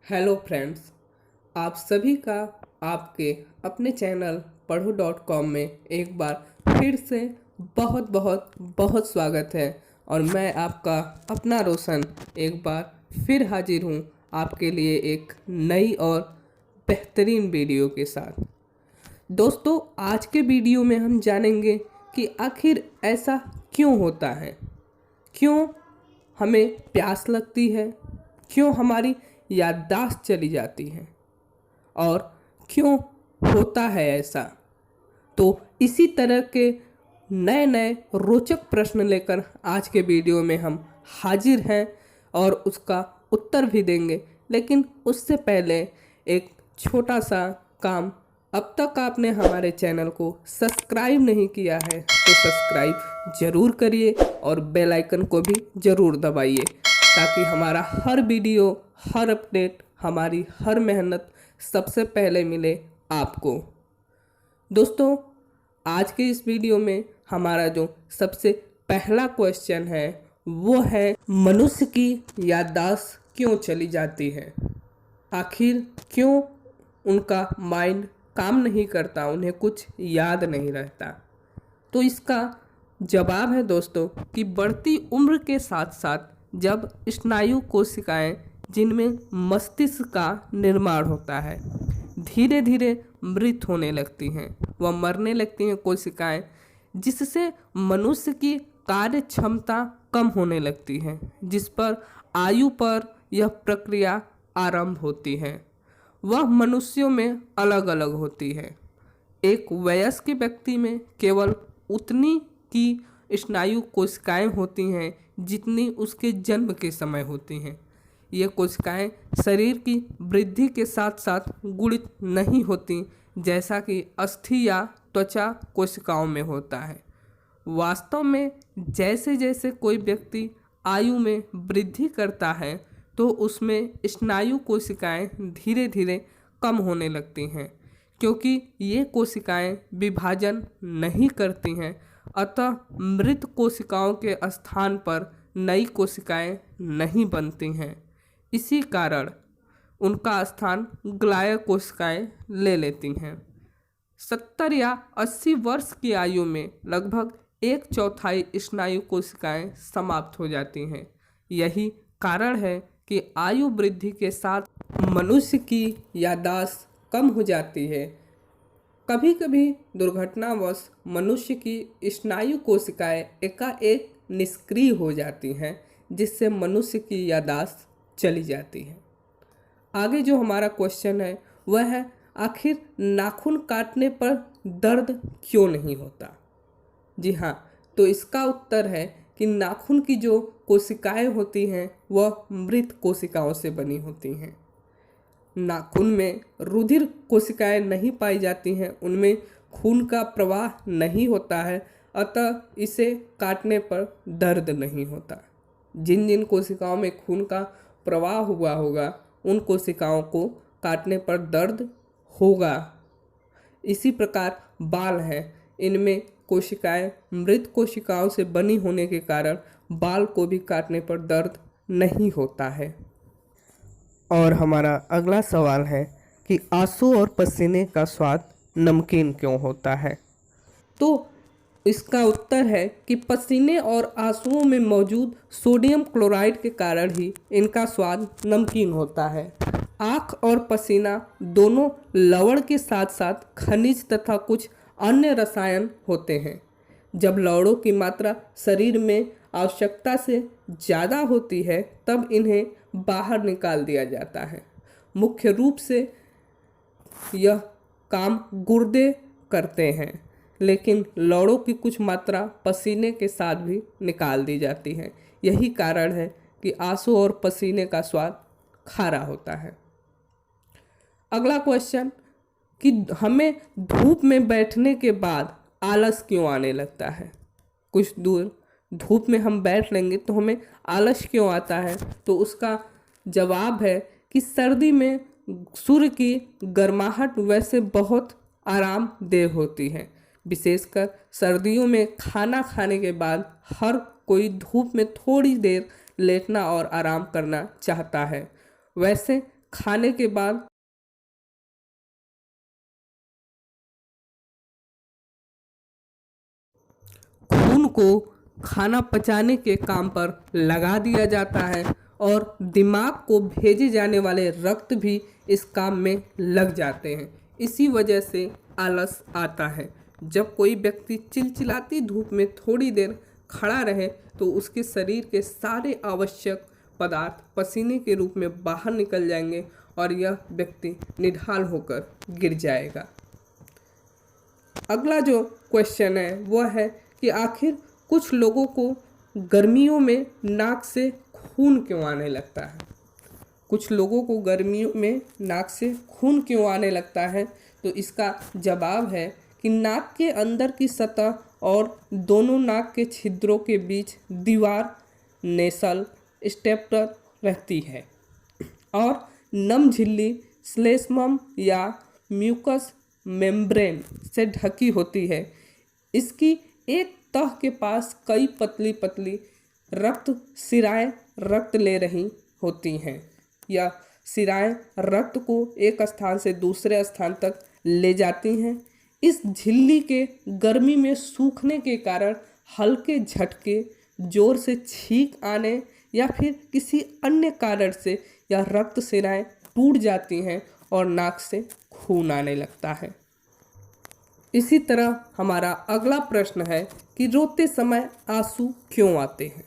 Hello friends, आप सभी का आपके अपने चैनल पढ़ो.com में एक बार फिर से बहुत बहुत बहुत स्वागत है। और मैं आपका अपना रोशन एक बार फिर हाजिर हूँ आपके लिए एक नई और बेहतरीन वीडियो के साथ। दोस्तों, आज के वीडियो में हम जानेंगे कि आखिर ऐसा क्यों होता है, क्यों हमें प्यास लगती है, क्यों हमारी याददाश्त चली जाती है और क्यों होता है ऐसा। तो इसी तरह के नए नए रोचक प्रश्न लेकर आज के वीडियो में हम हाजिर हैं और उसका उत्तर भी देंगे। लेकिन उससे पहले एक छोटा सा काम, अब तक आपने हमारे चैनल को सब्सक्राइब नहीं किया है तो सब्सक्राइब ज़रूर करिए और बेल आइकन को भी ज़रूर दबाइए, ताकि हमारा हर वीडियो, हर अपडेट, हमारी हर मेहनत सबसे पहले मिले आपको। दोस्तों, आज के इस वीडियो में हमारा जो सबसे पहला क्वेश्चन है वो है, मनुष्य की याददाश्त क्यों चली जाती है। आखिर क्यों उनका माइंड काम नहीं करता, उन्हें कुछ याद नहीं रहता। तो इसका जवाब है दोस्तों कि बढ़ती उम्र के साथ साथ जब स्नायु कोशिकाएं, जिनमें मस्तिष्क का निर्माण होता है, धीरे धीरे मृत होने लगती हैं, वह मरने लगती हैं कोशिकाएं, जिससे मनुष्य की कार्य क्षमता कम होने लगती है, जिस पर आयु पर यह प्रक्रिया आरंभ होती है। वह मनुष्यों में अलग अलग होती है। एक वयस्क व्यक्ति में केवल उतनी की स्नायु कोशिकाएं होती हैं जितनी उसके जन्म के समय होती हैं। ये कोशिकाएं शरीर की वृद्धि के साथ साथ गुणित नहीं होती, जैसा कि अस्थि या त्वचा कोशिकाओं में होता है। वास्तव में जैसे जैसे कोई व्यक्ति आयु में वृद्धि करता है तो उसमें स्नायु कोशिकाएं धीरे धीरे कम होने लगती हैं, क्योंकि ये कोशिकाएं विभाजन नहीं करती हैं। अतः मृत कोशिकाओं के स्थान पर नई कोशिकाएं नहीं बनती हैं। इसी कारण उनका स्थान ग्लाय कोशिकाएं ले लेती हैं। 70 या 80 वर्ष की आयु में लगभग 1/4 स्नायु कोशिकाएं समाप्त हो जाती हैं। यही कारण है कि आयु वृद्धि के साथ मनुष्य की याददाश्त कम हो जाती है। कभी कभी दुर्घटनावश मनुष्य की स्नायु कोशिकाएं एकाएक निष्क्रिय हो जाती हैं, जिससे मनुष्य की याददाश्त चली जाती है। आगे जो हमारा क्वेश्चन है वह है, आखिर नाखून काटने पर दर्द क्यों नहीं होता। जी हाँ, तो इसका उत्तर है कि नाखून की जो कोशिकाएं होती हैं वह मृत कोशिकाओं से बनी होती हैं। नाखून में रुधिर कोशिकाएं नहीं पाई जाती हैं, उनमें खून का प्रवाह नहीं होता है, अतः इसे काटने पर दर्द नहीं होता। जिन जिन कोशिकाओं में खून का प्रवाह हुआ होगा उन कोशिकाओं को काटने पर दर्द होगा। इसी प्रकार बाल हैं, इनमें कोशिकाएं मृत कोशिकाओं से बनी होने के कारण बाल को भी काटने पर दर्द नहीं होता है। और हमारा अगला सवाल है कि आंसू और पसीने का स्वाद नमकीन क्यों होता है। तो इसका उत्तर है कि पसीने और आंसुओं में मौजूद सोडियम क्लोराइड के कारण ही इनका स्वाद नमकीन होता है। आँख और पसीना दोनों लवण के साथ साथ खनिज तथा कुछ अन्य रसायन होते हैं। जब लवणों की मात्रा शरीर में आवश्यकता से ज़्यादा होती है तब इन्हें बाहर निकाल दिया जाता है। मुख्य रूप से यह काम गुर्दे करते हैं, लेकिन लवणों की कुछ मात्रा पसीने के साथ भी निकाल दी जाती है। यही कारण है कि आंसू और पसीने का स्वाद खारा होता है। अगला क्वेश्चन कि हमें धूप में बैठने के बाद आलस क्यों आने लगता है। कुछ दूर धूप में हम बैठ लेंगे तो हमें आलस क्यों आता है। तो उसका जवाब है कि सर्दी में सूर्य की गर्माहट वैसे बहुत आरामदेह होती है। विशेषकर सर्दियों में खाना खाने के बाद हर कोई धूप में थोड़ी देर लेटना और आराम करना चाहता है। वैसे खाने के बाद खून को खाना पचाने के काम पर लगा दिया जाता है और दिमाग को भेजे जाने वाले रक्त भी इस काम में लग जाते हैं। इसी वजह से आलस आता है। जब कोई व्यक्ति चिलचिलाती धूप में थोड़ी देर खड़ा रहे तो उसके शरीर के सारे आवश्यक पदार्थ पसीने के रूप में बाहर निकल जाएंगे और यह व्यक्ति निढाल होकर गिर जाएगा। अगला जो क्वेश्चन है वह है कि आखिर कुछ लोगों को गर्मियों में नाक से खून क्यों आने लगता है। कुछ लोगों को गर्मियों में नाक से खून क्यों आने लगता है, तो इसका जवाब है कि नाक के अंदर की सतह और दोनों नाक के छिद्रों के बीच दीवार नेसल स्टेप्टर रहती है और नम झिल्ली श्लेष्मम या म्यूकस मेम्ब्रेन से ढकी होती है। इसकी एक तह के पास कई पतली पतली रक्त सिराएं रक्त ले रही होती हैं। यह सिराएं रक्त को एक स्थान से दूसरे स्थान तक ले जाती हैं। इस झिल्ली के गर्मी में सूखने के कारण हल्के झटके, जोर से छींक आने या फिर किसी अन्य कारण से यह रक्त सिराएं टूट जाती हैं और नाक से खून आने लगता है। इसी तरह हमारा अगला प्रश्न है कि रोते समय आंसू क्यों आते हैं।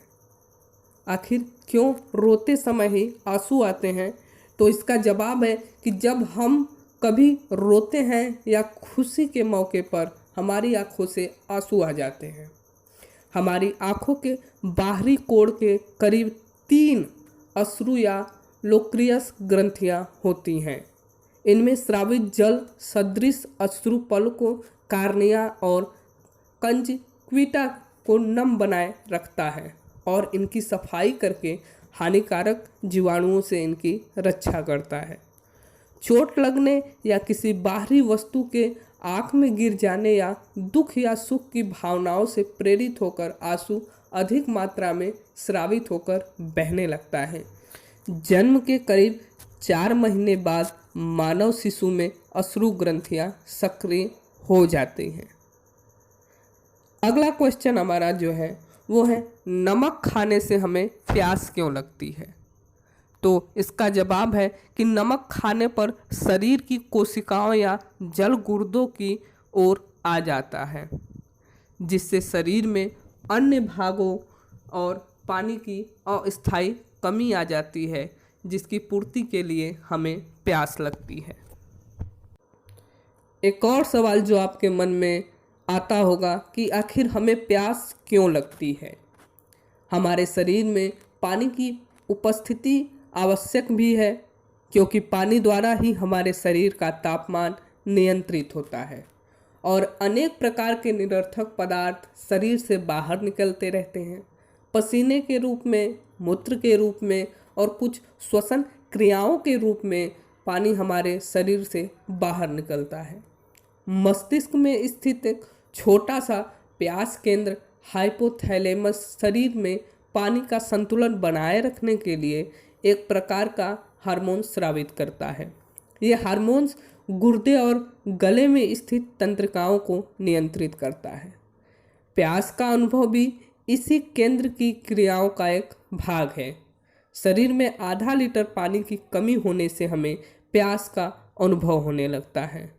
आखिर क्यों रोते समय ही आंसू आते हैं, तो इसका जवाब है कि जब हम कभी रोते हैं या खुशी के मौके पर हमारी आंखों से आंसू आ जाते हैं। हमारी आंखों के बाहरी कोण के करीब 3 अश्रु या लोक्रियस ग्रंथियां होती हैं। इनमें स्रावित जल सदृश अश्रु पलकों, कार्निया और कंजक्विटा को नम बनाए रखता है और इनकी सफाई करके हानिकारक जीवाणुओं से इनकी रक्षा करता है। चोट लगने या किसी बाहरी वस्तु के आँख में गिर जाने या दुख या सुख की भावनाओं से प्रेरित होकर आंसू अधिक मात्रा में स्रावित होकर बहने लगता है। जन्म के करीब 4 महीने बाद मानव शिशु में अश्रु ग्रंथियां सक्रिय हो जाती हैं। अगला क्वेश्चन हमारा जो है वो है नमक खाने से हमें प्यास क्यों लगती है। तो इसका जवाब है कि नमक खाने पर शरीर की कोशिकाओं या जल गुर्दों की ओर आ जाता है, जिससे शरीर में अन्य भागों और पानी की अस्थायी कमी आ जाती है, जिसकी पूर्ति के लिए हमें प्यास लगती है। एक और सवाल जो आपके मन में आता होगा कि आखिर हमें प्यास क्यों लगती है। हमारे शरीर में पानी की उपस्थिति आवश्यक भी है, क्योंकि पानी द्वारा ही हमारे शरीर का तापमान नियंत्रित होता है और अनेक प्रकार के निरर्थक पदार्थ शरीर से बाहर निकलते रहते हैं, पसीने के रूप में, मूत्र के रूप में और कुछ श्वसन क्रियाओं के रूप में पानी हमारे शरीर से बाहर निकलता है। मस्तिष्क में स्थित एक छोटा सा प्यास केंद्र हाइपोथैलेमस शरीर में पानी का संतुलन बनाए रखने के लिए एक प्रकार का हार्मोन स्रावित करता है। ये हार्मोन्स गुर्दे और गले में स्थित तंत्रिकाओं को नियंत्रित करता है। प्यास का अनुभव भी इसी केंद्र की क्रियाओं का एक भाग है। शरीर में आधा लीटर पानी की कमी होने से हमें प्यास का अनुभव होने लगता है।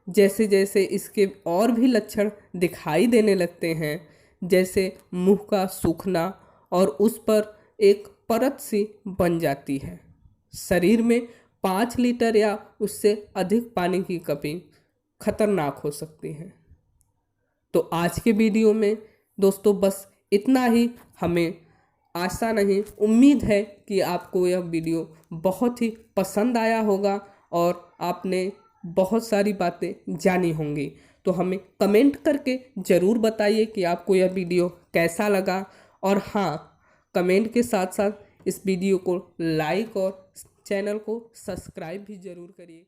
जैसे जैसे इसके और भी लक्षण दिखाई देने लगते हैं, जैसे मुंह का सूखना और उस पर एक परत सी बन जाती है। शरीर में 5 लीटर या उससे अधिक पानी की कमी खतरनाक हो सकती है। तो आज के वीडियो में दोस्तों बस इतना ही। हमें आशा नहीं, उम्मीद है कि आपको यह वीडियो बहुत ही पसंद आया होगा और आपने बहुत सारी बातें जानी होंगी। तो हमें कमेंट करके ज़रूर बताइए कि आपको यह वीडियो कैसा लगा। और हाँ, कमेंट के साथ साथ इस वीडियो को लाइक और चैनल को सब्सक्राइब भी ज़रूर करिए।